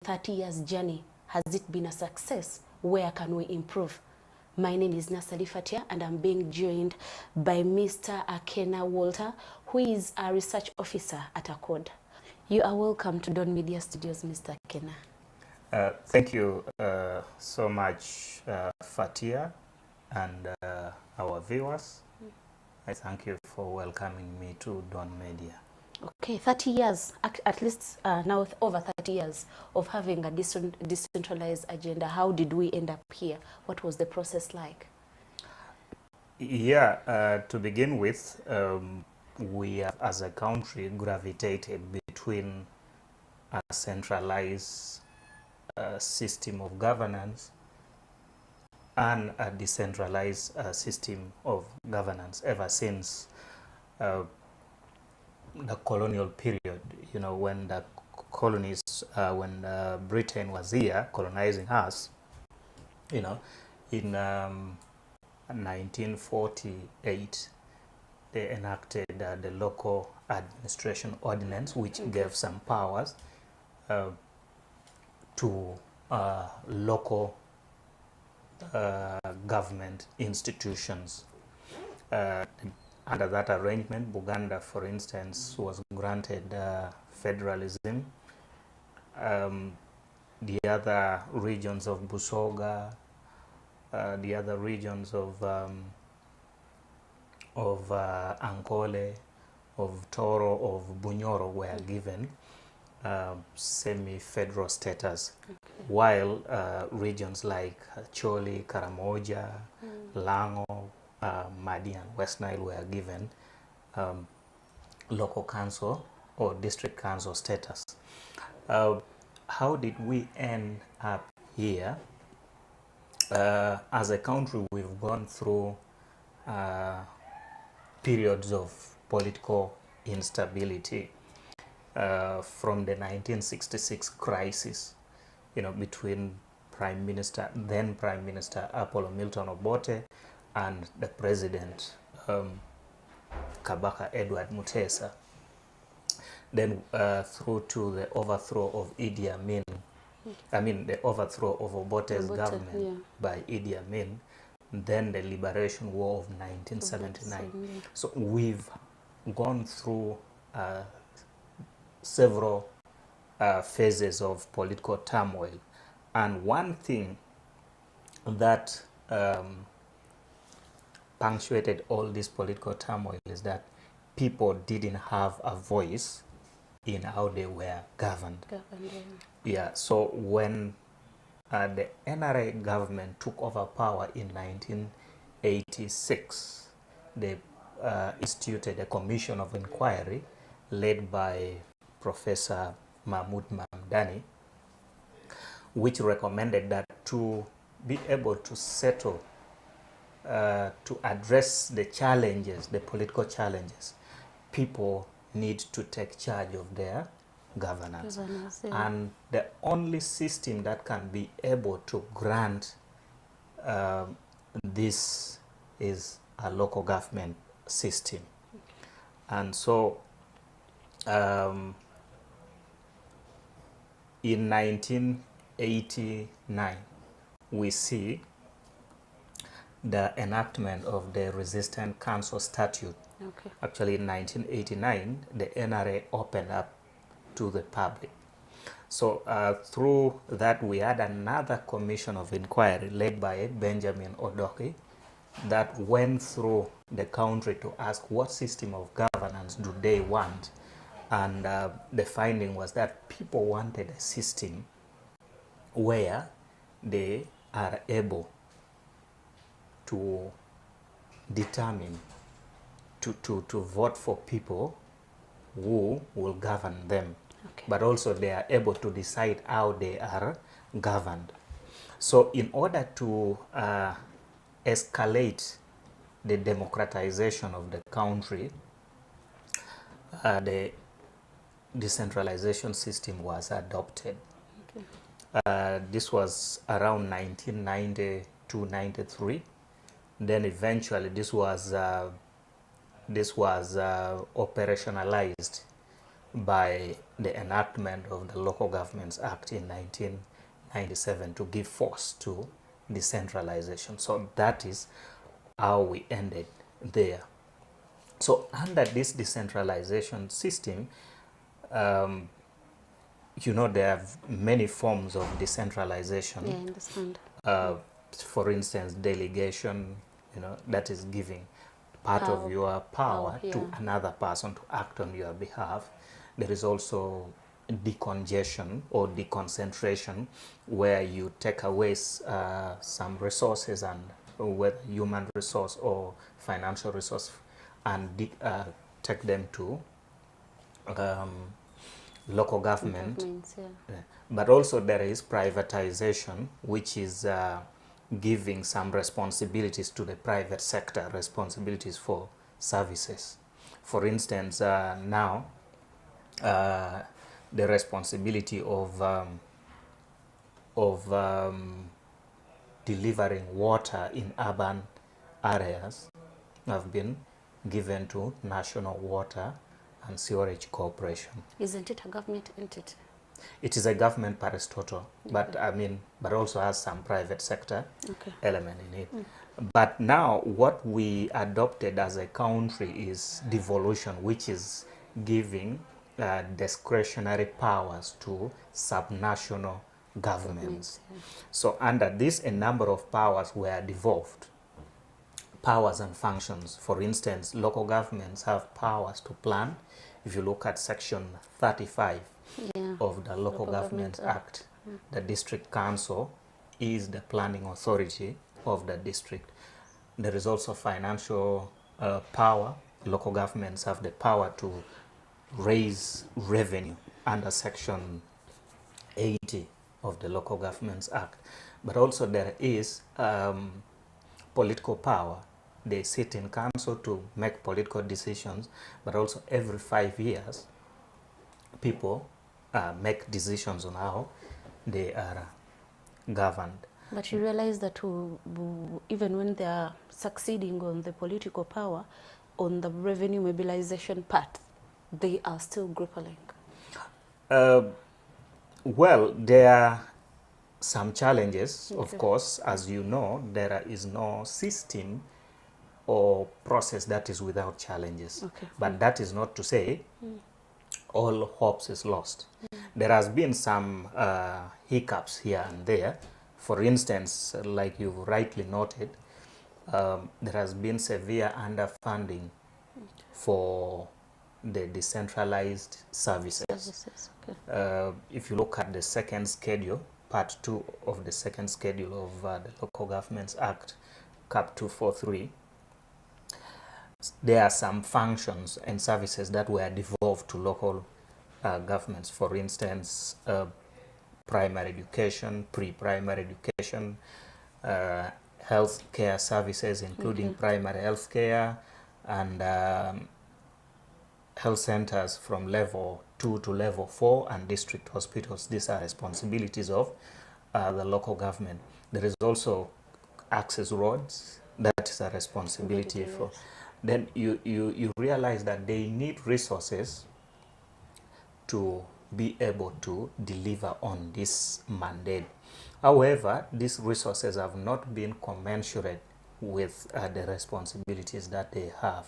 30 years journey, has it been a success? Where can we improve? My name is Nasali Fatia, and I'm being joined by Mr. Akena Walter, who is a research officer at ACODE. You are welcome to Dawn Media Studios, Mr. Akena. Thank you so much, Fatia, and our viewers. I thank you for welcoming me to Dawn Media. Okay, 30 years, at least now over 30 years of having a decentralized agenda. How did we end up here? What was the process like? Yeah, to begin with, we have, as a country, gravitated between a centralized system of governance and a decentralized system of governance ever since the colonial period. You know, when the colonies, when Britain was here colonizing us, you know, in 1948, they enacted the Local Administration Ordinance, which gave some powers to local government institutions. Under that arrangement, Uganda, for instance, was granted federalism. The other regions of Busoga, the other regions of Ankole, of Toro, of Bunyoro were given semi-federal status, while regions like Choli, Karamoja, Lango, Madi and West Nile were given local council or district council status. How did we end up here? As a country, we've gone through periods of political instability from the 1966 crisis, you know, between then Prime Minister Apollo Milton Obote and the President Kabaka Edward Mutesa. Then through to the overthrow of Idi Amin, the overthrow of Obote's government by Idi Amin, then the Liberation War of 1979. So we've gone through several phases of political turmoil. And one thing that punctuated all this political turmoil is that people didn't have a voice in how they were governed. Yeah, so when the NRA government took over power in 1986, they instituted a commission of inquiry led by Professor Mahmoud Mamdani, which recommended that to be able to settle, to address the challenges, the political challenges, people need to take charge of their governance. And the only system that can be able to grant this is a local government system. And so in 1989, we see the enactment of the Resistant Council Statute. Actually, in 1989, the NRA opened up to the public. So through that, we had another commission of inquiry led by Benjamin Odoki that went through the country to ask what system of governance do they want. And the finding was that people wanted a system where they are able to determine, to vote for people who will govern them. But also they are able to decide how they are governed. So in order to escalate the democratization of the country, the decentralization system was adopted. This was around 1990-93. Then eventually this was operationalized by the enactment of the Local Governments Act in 1997 to give force to decentralization. So that is how we ended there. So under this decentralization system, you know, there are many forms of decentralization. Yeah, I understand. For instance, delegation, you know, that is giving part of your power to another person to act on your behalf. There is also decongestion or deconcentration, where you take away some resources, and whether human resource or financial resource, and take them to local government. But also there is privatization, which is giving some responsibilities to the private sector, responsibilities for services. For instance, now the responsibility of delivering water in urban areas have been given to National Water and Sewerage Corporation. Isn't it a government entity? It is a government parastatal, but I mean, but also has some private sector element in it. But now what we adopted as a country is devolution, which is giving discretionary powers to subnational governments. So under this, a number of powers were devolved. Powers and functions. For instance, local governments have powers to plan. If you look at section 35 of the Local Government Act, the district council is the planning authority of the district. There is also financial power. Local governments have the power to raise revenue under section 80 of the Local Governments Act. But also there is political power. They sit in council to make political decisions, but also every 5 years, people make decisions on how they are governed. But you realize that even when they are succeeding on the political power, on the revenue mobilization part, they are still grappling. Well, there are some challenges, of course. As you know, there is no system or process that is without challenges. But that is not to say all hopes is lost. There has been some hiccups here and there. For instance, like you rightly noted, there has been severe underfunding for the decentralized services. If you look at the second schedule, part 2 of the second schedule of the Local Governments Act, Cap 243, there are some functions and services that were devolved to local governments. For instance, primary education, pre-primary education, health care services, including primary health care, and health centers from level 2 to level 4, and district hospitals. These are responsibilities of the local government. There is also access roads. That is a responsibility for. Then you realize that they need resources to be able to deliver on this mandate. However, these resources have not been commensurate with the responsibilities that they have.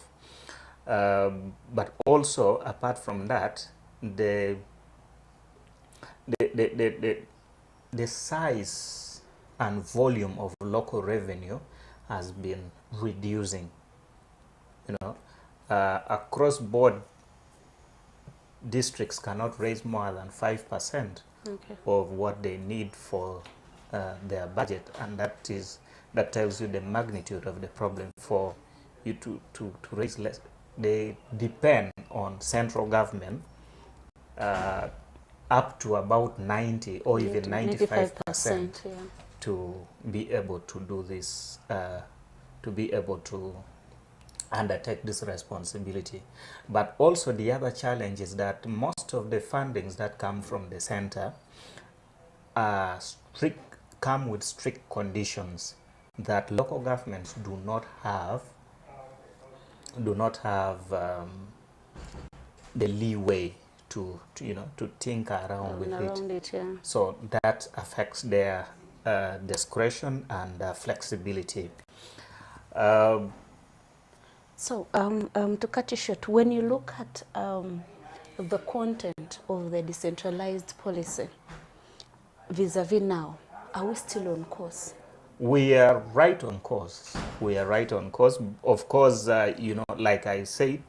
But also, apart from that, the size and volume of local revenue has been reducing. You know, across board, districts cannot raise more than 5% of what they need for their budget, and that tells you the magnitude of the problem. For you to raise less, they depend on central government up to about 90 or even 95% to be able to do this, to be able to undertake this responsibility. But also the other challenge is that most of the fundings that come from the center come with strict conditions that local governments do not have the leeway to think around with it. Yeah. So that affects their discretion and flexibility. So to cut you short, when you look at the content of the decentralized policy vis-a-vis now, are we still on course? We are right on course. We are right on course. Of course, like I said,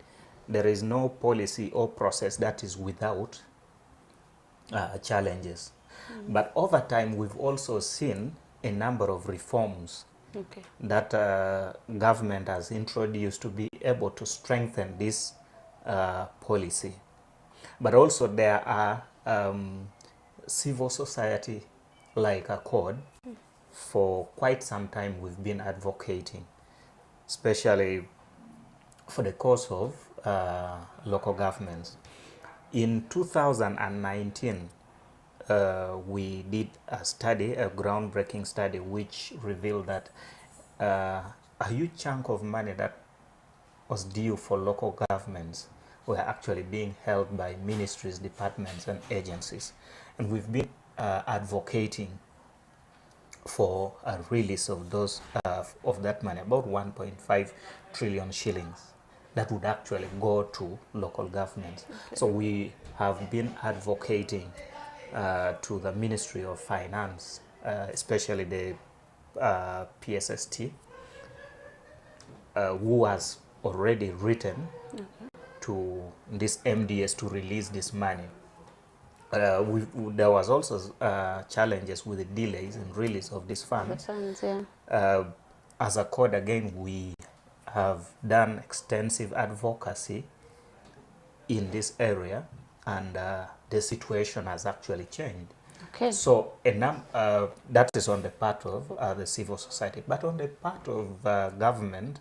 there is no policy or process that is without challenges. But over time, we've also seen a number of reforms that government has introduced to be able to strengthen this policy. But also there are civil society like ACODE. For quite some time we've been advocating, especially for the cause of local governments. In 2019, we did a study, a groundbreaking study, which revealed that a huge chunk of money that was due for local governments were actually being held by ministries, departments, and agencies. And we've been advocating for a release of those of that money, about 1.5 trillion shillings, that would actually go to local governments. So we have been advocating to the Ministry of Finance, especially the PSST, who has already written to this MDS to release this money. There was also challenges with the delays in release of these funds. As ACODE, again, we have done extensive advocacy in this area, and the situation has actually changed. So that is on the part of the civil society. But on the part of government,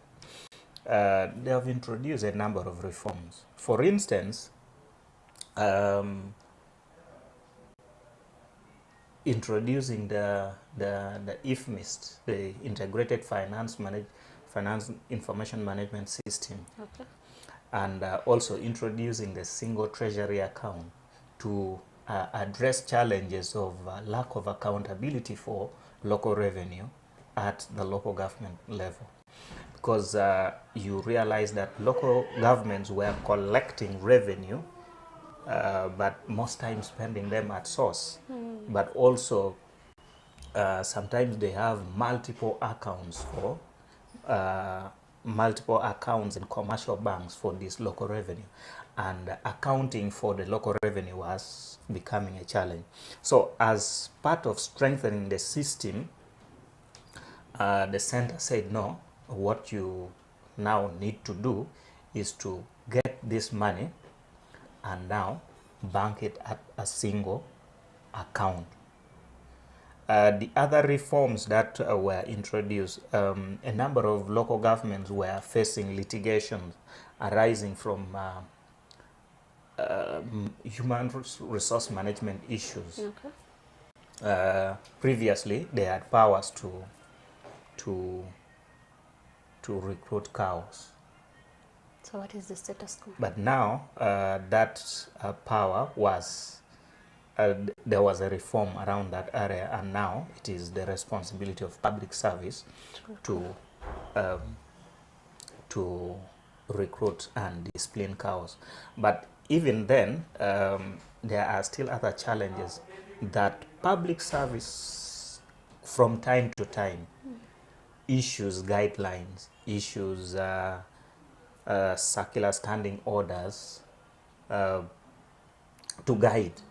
they have introduced a number of reforms. For instance, introducing the IFMIST, the Integrated Finance Information Management System, and also introducing the single treasury account to address challenges of lack of accountability for local revenue at the local government level. Because you realize that local governments were collecting revenue, but most times spending them at source. But also sometimes they have multiple accounts for multiple accounts in commercial banks for this local revenue, and accounting for the local revenue was becoming a challenge. So as part of strengthening the system, the center said, no, what you now need to do is to get this money and now bank it at a single account. The other reforms that were introduced, a number of local governments were facing litigation arising from human resource management issues. Previously, they had powers to recruit cows. So what is the status quo? But now that power was, there was a reform around that area, and now it is the responsibility of public service to recruit and discipline cows. But even then, there are still other challenges that public service from time to time issues guidelines, issues circular standing orders to guide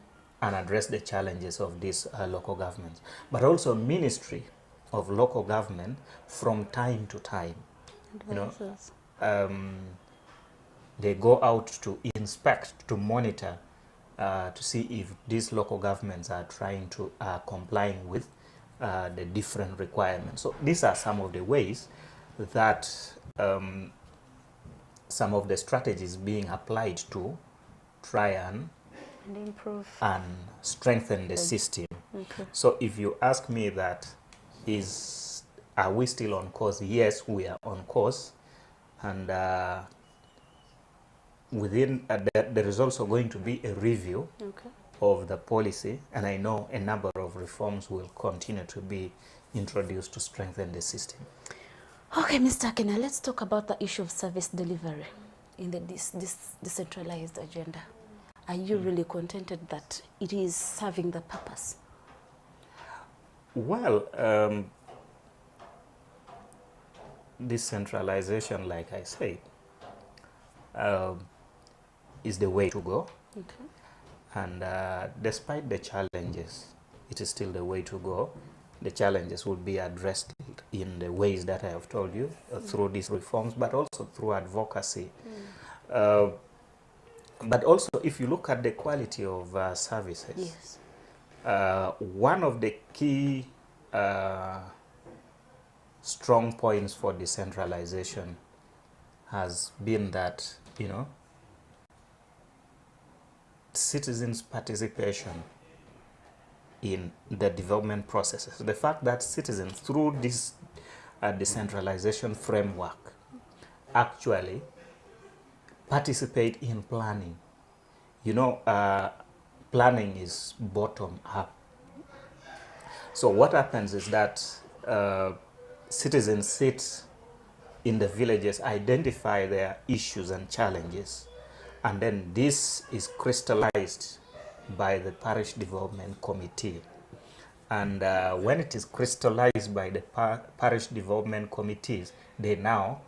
and address the challenges of these local governments. But also Ministry of Local Government from time to time, they go out to inspect, to monitor, to see if these local governments are trying to complying with the different requirements. So these are some of the ways that some of the strategies being applied to try and improve and strengthen the system. So if you ask me that, are we still on course? Yes, we are on course, and within there is also going to be a review of the policy, and I know a number of reforms will continue to be introduced to strengthen the system. Okay, Mr. Akena, let's talk about the issue of service delivery in this decentralized agenda. Are you really contented that it is serving the purpose? Well, decentralization, like I said, is the way to go. Okay. And despite the challenges, it is still the way to go. The challenges will be addressed in the ways that I have told you, through these reforms, but also through advocacy. But also, if you look at the quality of services, Yes. One of the key strong points for decentralization has been that, you know, citizens' participation in the development processes. The fact that citizens, through this decentralization framework, actually participate in planning. You know, planning is bottom up. So what happens is that citizens sit in the villages, identify their issues and challenges, and then this is crystallized by the parish development committee. And when it is crystallized by the parish development committees, they now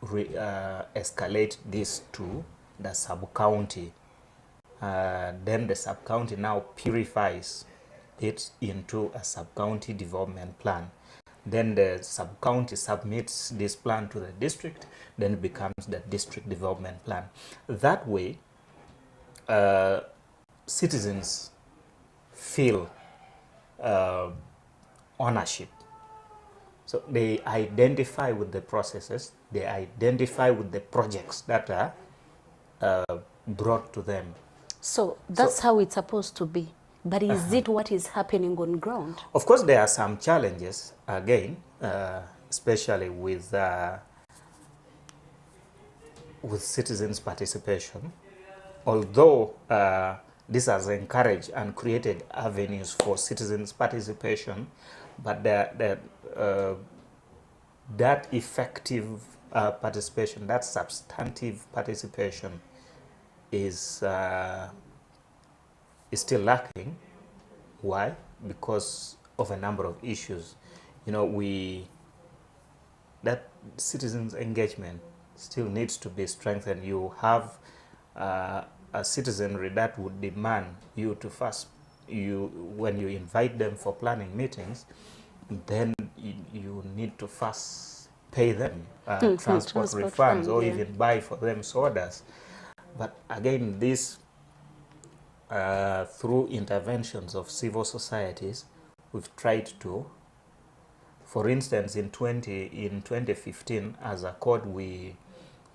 escalate this to the sub-county. Then the sub-county now purifies it into a sub-county development plan. Then the sub-county submits this plan to the district, then it becomes the district development plan. That way, citizens feel ownership. So they identify with the processes, they identify with the projects that are brought to them. So that's how it's supposed to be. But is it what is happening on ground? Of course, there are some challenges, again, especially with citizens' participation. Although this has encouraged and created avenues for citizens' participation, but that effective participation, that substantive participation is still lacking. Why? Because of a number of issues. You know, that citizens' engagement still needs to be strengthened. You have a citizenry that would demand you to when you invite them for planning meetings, then you need to first pay them transport refunds or even buy for them sodas. But again, this through interventions of civil societies, we've tried to. For instance, in 2015, as ACODE,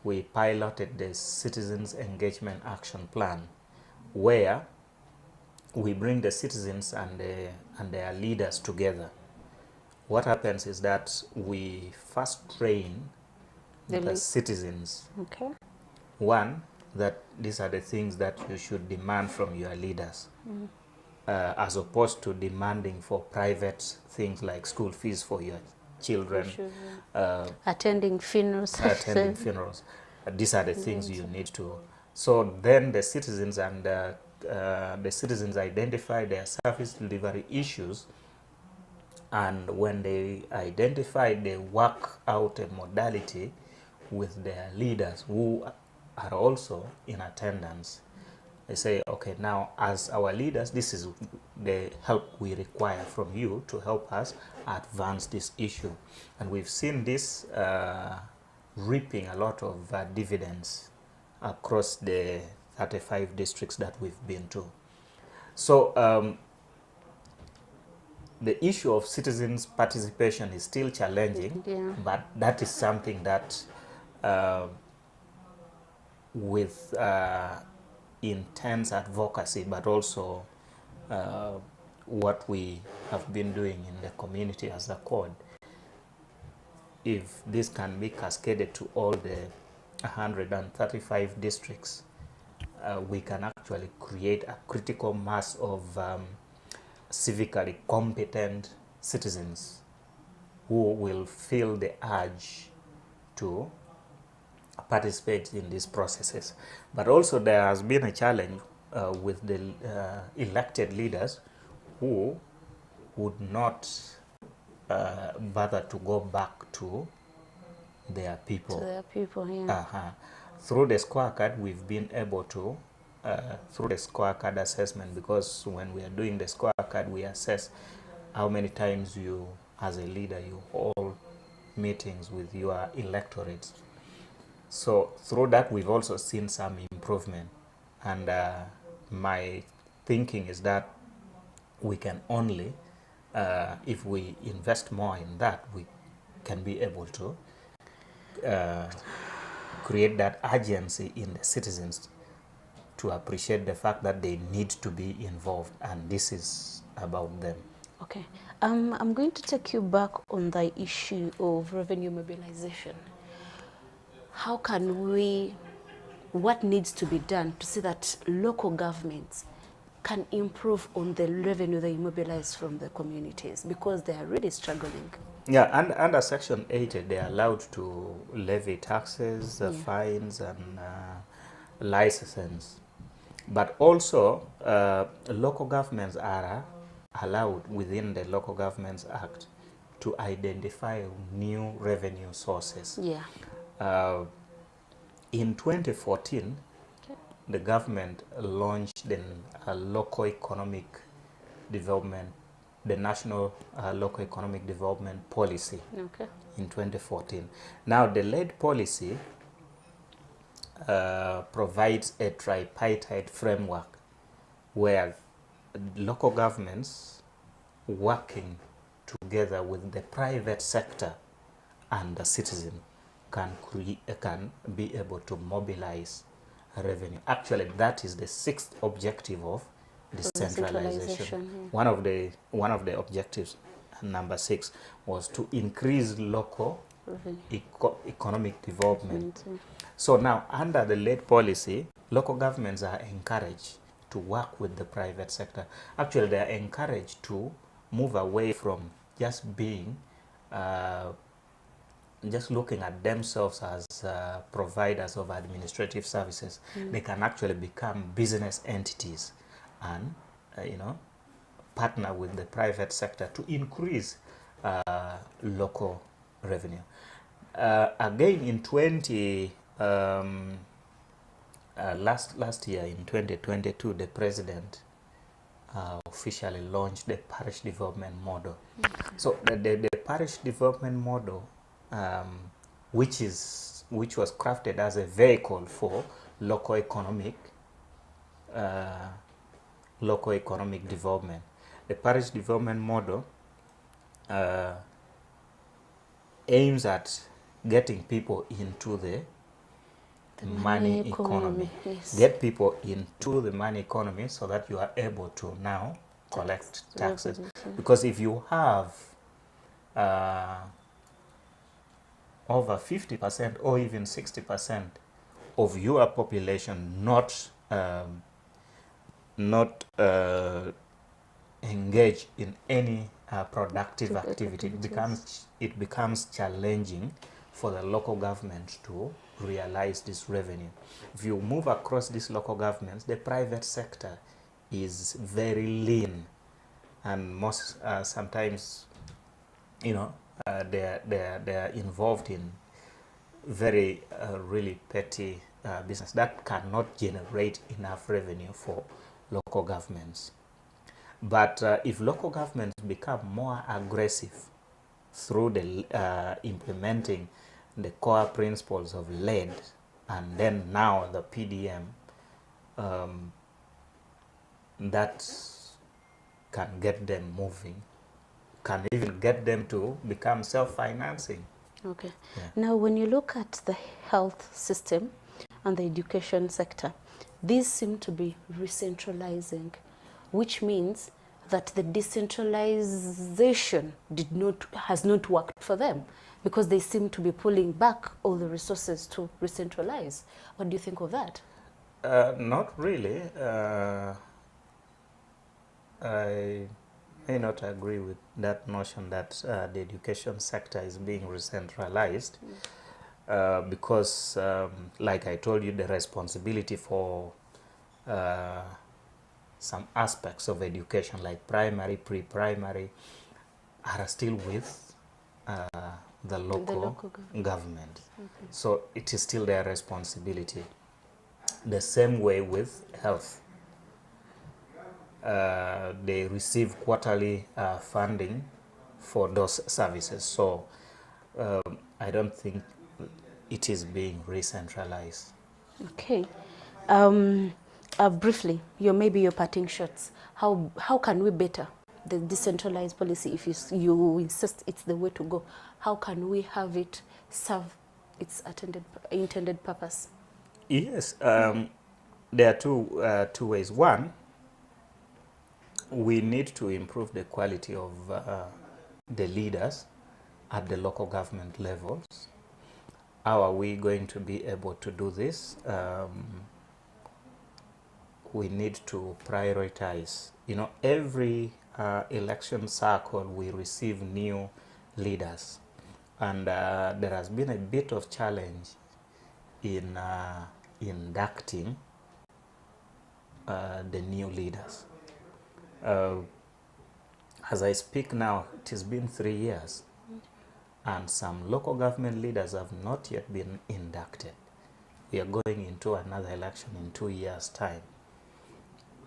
we piloted the Citizens Engagement Action Plan, where we bring the citizens and their leaders together. What happens is that we first train the citizens. Okay. One, that these are the things that you should demand from your leaders, as opposed to demanding for private things like school fees for your children, attending funerals. These are the things you need to. So then the citizens identify their service delivery issues, and when they identify, they work out a modality with their leaders who are also in attendance. They say, okay, now as our leaders, this is the help we require from you to help us advance this issue. And we've seen this reaping a lot of dividends across the 35 districts that we've been to. So the issue of citizens' participation is still challenging, but that is something that with intense advocacy, but also what we have been doing in the community as ACODE, if this can be cascaded to all the 135 districts, we can actually create a critical mass of civically competent citizens who will feel the urge to participate in these processes. But also there has been a challenge with the elected leaders who would not bother to go back to their people. To their people, yeah. Through the scorecard, we've been able to, through the scorecard assessment, because when we are doing the scorecard, we assess how many times you, as a leader, you hold meetings with your electorates. So through that, we've also seen some improvement. And my thinking is that we can only, if we invest more in that, we can be able to create that urgency in the citizens to appreciate the fact that they need to be involved, and this is about them. Okay. I'm going to take you back on the issue of revenue mobilization. How can we, what needs to be done to see that local governments can improve on the revenue they mobilize from the communities, because they are really struggling? Yeah, and under Section 80, they are allowed to levy taxes, fines, and licenses. But also, local governments are allowed within the Local Governments Act to identify new revenue sources. Yeah. In 2014, the government launched the local economic development, the National Local Economic Development Policy in 2014. Now, the LED policy provides a tripartite framework where local governments working together with the private sector and the citizen can be able to mobilize revenue. Actually, that is the sixth objective of decentralization. One of the objectives, number 6, was to increase local economic development. So now, under the LED policy, local governments are encouraged to work with the private sector. Actually, they are encouraged to move away from just being just looking at themselves as providers of administrative services. They can actually become business entities and partner with the private sector to increase local revenue. Again, in last year in 2022, the president officially launched the parish development model. So the parish development model, which was crafted as a vehicle for local economic development. The parish development model aims at getting people into the money economy. Yes. Get people into the money economy so that you are able to now collect taxes. Because if you have over 50% or even 60% of your population not engaged in any productive activity, it becomes challenging for the local government to realize this revenue. If you move across these local governments, the private sector is very lean, and most sometimes, they're involved in very really petty business that cannot generate enough revenue for local governments. But if local governments become more aggressive through the implementing the core principles of LED, and then now the PDM, that can get them moving, can even get them to become self-financing. Okay. Yeah. Now, when you look at the health system and the education sector, these seem to be re-centralizing, which means that the decentralization has not worked for them. because they seem to be pulling back all the resources to re-centralize. What do you think of that? Not really. I may not agree with that notion that the education sector is being re-centralized, because, like I told you, the responsibility for some aspects of education, like primary, pre-primary, are still with the local government. Okay. So it is still their responsibility. The same way with health. They receive quarterly funding for those services. So I don't think it is being re-centralized. Okay. Briefly, maybe your parting shots. How can we better the decentralized policy if you insist it's the way to go? How can we have it serve its intended purpose? Yes, there are two ways. One, we need to improve the quality of the leaders at the local government levels. How are we going to be able to do this? We need to prioritize. You know, every election cycle we receive new leaders, and there has been a bit of challenge in inducting the new leaders. As I speak now, it has been 3 years, and some local government leaders have not yet been inducted. We are going into another election in 2 years' time,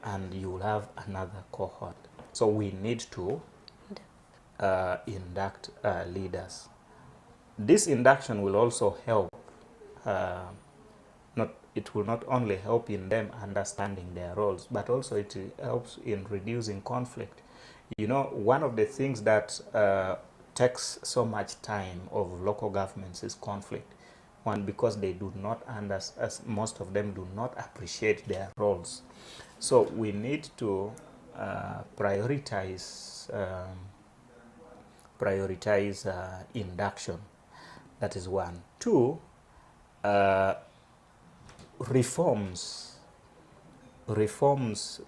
and you will have another cohort. So we need to induct leaders. This induction will also help, it will not only help in them understanding their roles, but also it helps in reducing conflict. You know, one of the things that takes so much time of local governments is conflict. One, because they do not understand, most of them do not appreciate their roles. So we need to prioritize induction. That is one. Two, reforms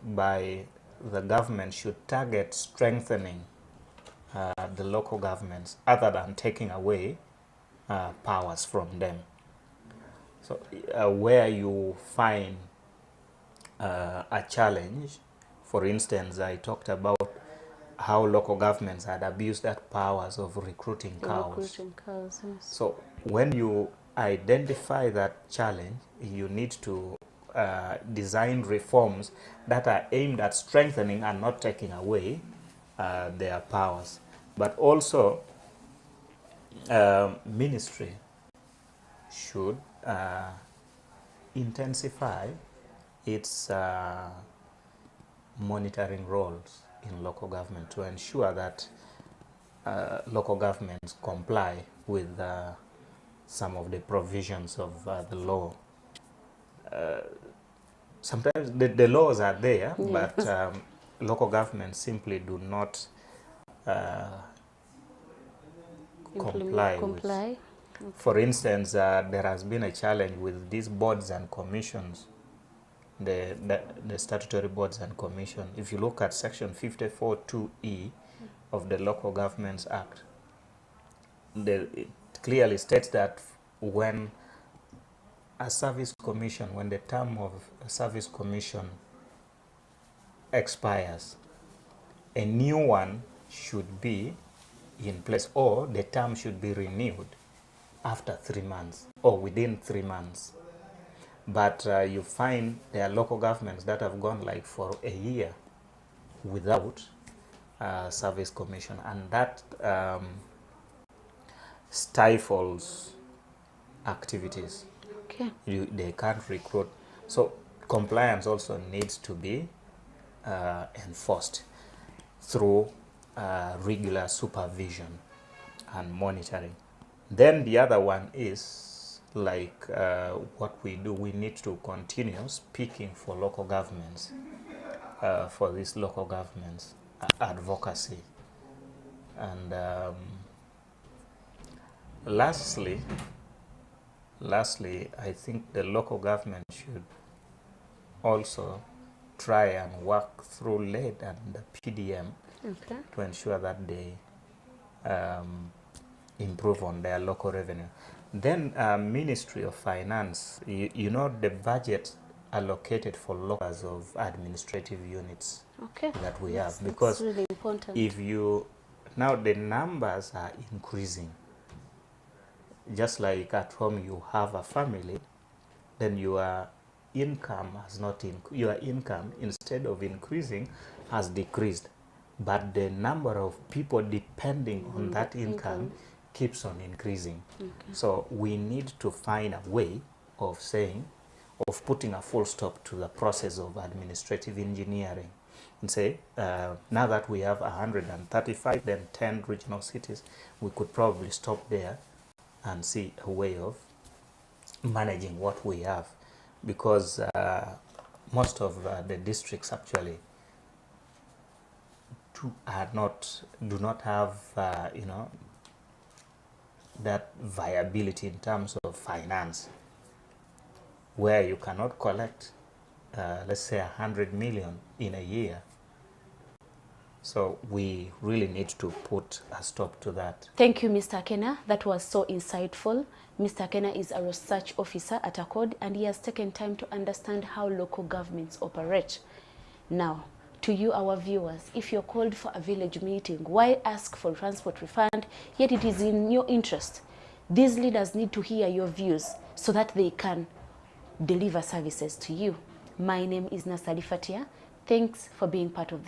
by the government should target strengthening the local governments other than taking away powers from them. So where you find a challenge, for instance, I talked about how local governments had abused that powers of recruiting cows. Yes. So when you identify that challenge, you need to design reforms that are aimed at strengthening and not taking away their powers. But also, ministry should intensify its monitoring roles in local government to ensure that local governments comply with some of the provisions of the law. Sometimes the laws are there, yes, but local governments simply do not comply. Okay. For instance, there has been a challenge with these boards and commissions, the statutory boards and commission. If you look at section 54(2)(e) of the Local Governments Act, it clearly states that when a service commission, when the term of a service commission expires, a new one should be in place, or the term should be renewed after 3 months or within 3 months. But you find there are local governments that have gone like for a year without service commission, and that stifles activities. Okay. They can't recruit. So compliance also needs to be enforced through regular supervision and monitoring. Then the other one is like what we do. We need to continue speaking for local governments, for these local governments advocacy, and Lastly, I think the local government should also try and work through LED and the PDM to ensure that they improve on their local revenue. Then Ministry of Finance, you know the budget allocated for locals of administrative units that we have, because really important. if you now the numbers are increasing, just like at home you have a family, then your income has not your income, instead of increasing, has decreased, but the number of people depending on that income keeps on increasing. So we need to find a way of saying, of putting a full stop to the process of administrative engineering and say, now that we have 135, then 10 regional cities, we could probably stop there and see a way of managing what we have, because most of the districts actually do not have that viability in terms of finance, where you cannot collect let's say 100 million in a year. So we really need to put a stop to that. Thank you, Mr. Akena. That was so insightful. Mr. Akena is a research officer at ACODE, and he has taken time to understand how local governments operate. Now, to you, our viewers, if you're called for a village meeting, why ask for transport refund, yet it is in your interest? These leaders need to hear your views so that they can deliver services to you. My name is Nasali Fatia. Thanks for being part of this.